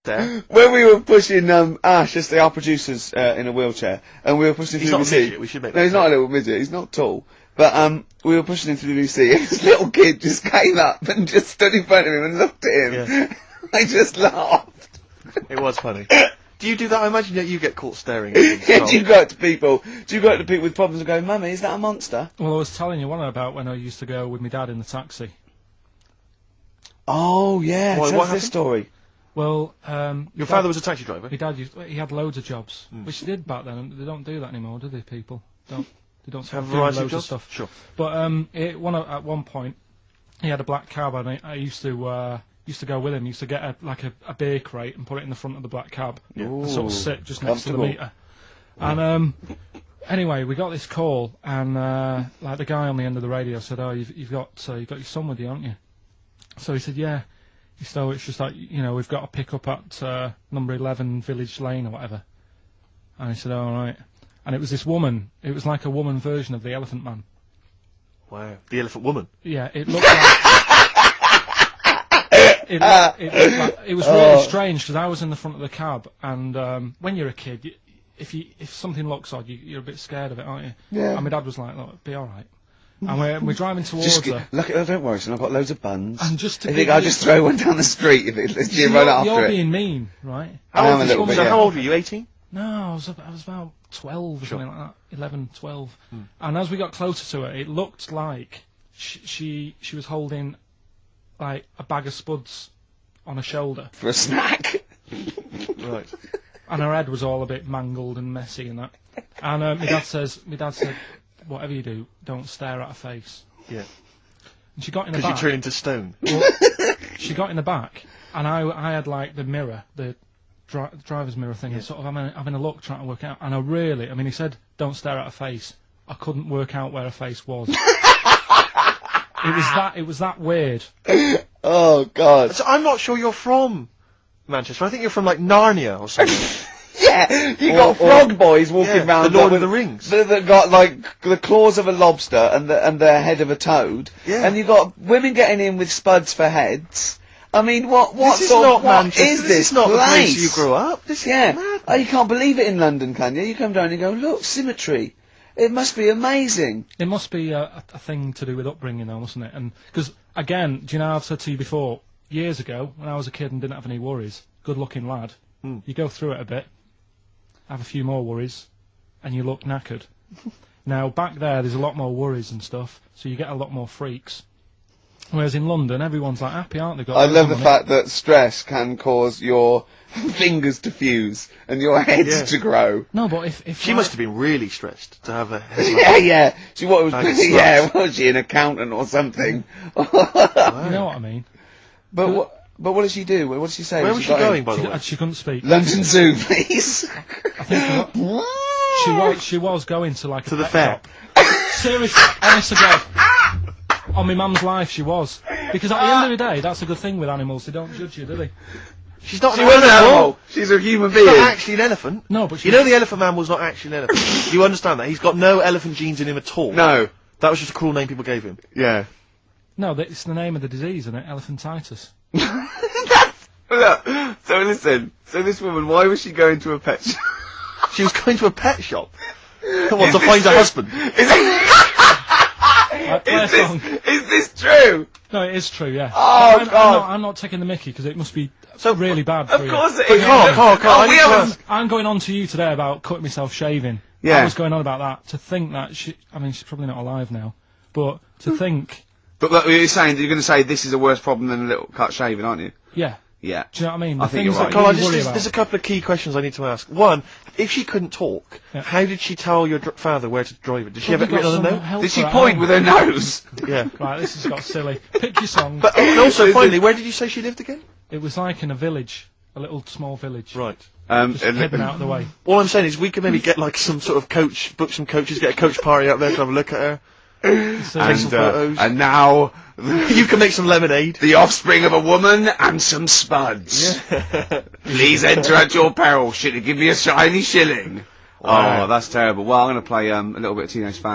When we were pushing Ash, as our producers, in a wheelchair, and we were pushing him through the He's not a midget, we should make that he's not a little midget, he's not tall. But we were pushing him through the WC, and this little kid just came up and just stood in front of him and looked at him. Yeah. I just laughed. It was funny. Do you do that? I imagine that you get caught staring at him. Yeah, do you go up to people with problems and go, Mummy, is that a monster? Well, I was telling you one about when I used to go with my dad in the taxi. Oh, yeah, What tell us happened? this story. Well, Your father was a taxi driver? my dad he had loads of jobs, which he did back then, and they don't do that anymore, do they, people? They don't Have a do variety loads of of jobs? stuff. Sure. But at one point, he had a black cab, and I used to go with him. He used to get a beer crate and put it in the front of the black cab, and sort of sit just next to the meter. And anyway, we got this call, and the guy on the end of the radio said, "Oh, you've got your son with you, haven't you?" So he said, "Yeah." So it's just like, we've got to pick up at number 11 Village Lane or whatever. And he said, "Oh, all right." And it was this woman. It was like a woman version of the Elephant Man. Wow. The Elephant Woman? Yeah, it looked like... it was really strange, because I was in the front of the cab, and when you're a kid, if something looks odd, you're a bit scared of it, aren't you? Yeah. And my dad was like, "Look, it'll be all right." And we're driving towards her. Look, don't worry, son, I've got loads of buns. And just to I think I'll just throw one down the street if you run after You're it. being mean, right? I am a little bit, yeah. How old were you, 18? No, I was about 12 or something like that, 11, 12. And as we got closer to her, it looked like she was holding like a bag of spuds on her shoulder. For a snack. Right. And her head was all a bit mangled and messy and that. And my dad said, "Whatever you do, don't stare at her face." Yeah. And she got in the back. Because you turn into stone. Well, she got in the back, and I had like the mirror, the driver's mirror thing, and sort of having a look, trying to work out. And he said, "Don't stare at her face." I couldn't work out where her face was. It was that weird. Oh, God. So I'm not sure you're from Manchester. I think you're from, like, Narnia or something. Yeah, you got frog boys walking around. The Lord of the Rings. That got, like, the claws of a lobster and the head of a toad. Yeah. And you got women getting in with spuds for heads. I mean, what This is this is not place? the place you grew up. This is mad. Oh, you can't believe it in London, can you? You come down and you go, look, symmetry. It must be amazing. It must be a thing to do with upbringing, though, mustn't it? And because again, do you know, I've said to you before, years ago when I was a kid and didn't have any worries, good-looking lad, you go through it a bit, have a few more worries, and you look knackered. Now back there's a lot more worries and stuff, so you get a lot more freaks. Whereas in London, everyone's like happy, aren't they? I love the fact that stress can cause your fingers to fuse and your heads to grow. No, but if She must have been really stressed to have a head like Yeah. She what was? Like Yeah, was she an accountant or something? you know what I mean. But what did she do? What did she say? Where was she going, by the way? She couldn't speak. London Zoo, please. I think she was going to like to a the pet fair. shop. Seriously, honest to God. On my mum's life, she was. Because at the end of the day, that's a good thing with animals. They don't judge you, do they? She's not She an was an animal. animal. She's a human She's being. not actually an elephant. No, but you know the elephant man was not actually an elephant. Do you understand that? He's got no elephant genes in him at all. No. That was just a cruel name people gave him. Yeah. No, it's the name of the disease, isn't it? Elephantitis. Look, so listen. So this woman, why was she going to a pet shop? She was going to a pet shop. What, to find a husband? Is this true? No, it is true, yeah. Oh, God. I'm not taking the mickey, because it must be really bad for Of you. course it But is. Carl, I'm going on to you today about cutting myself shaving. Yeah. I was going on about that. To think that she's probably not alive now, but to think... But look, you're going to say this is a worse problem than a little cut shaving, aren't you? Yeah. Yeah. Do you know what I mean? I think you're right. Carl, You worry about. there's a couple of key questions I need to ask. One, if she couldn't talk, how did she tell your father where to drive it? Did she have it written on a note? Did she point with her nose? Yeah. Right, this has got silly. Pick your song. But and also, finally, where did you say she lived again? It was like in a village, a little small village. Right. Just hidden out of the way. All I'm saying is we could maybe get like some sort of coach, book some coaches, get a coach party up there, have a look at her. Take some photos. And now you can make some lemonade. The offspring of a woman and some spuds. Yeah. Please enter at your peril. Should you give me a shiny shilling? Wow. Oh, that's terrible. Well, I'm going to play a little bit of Teenage Fan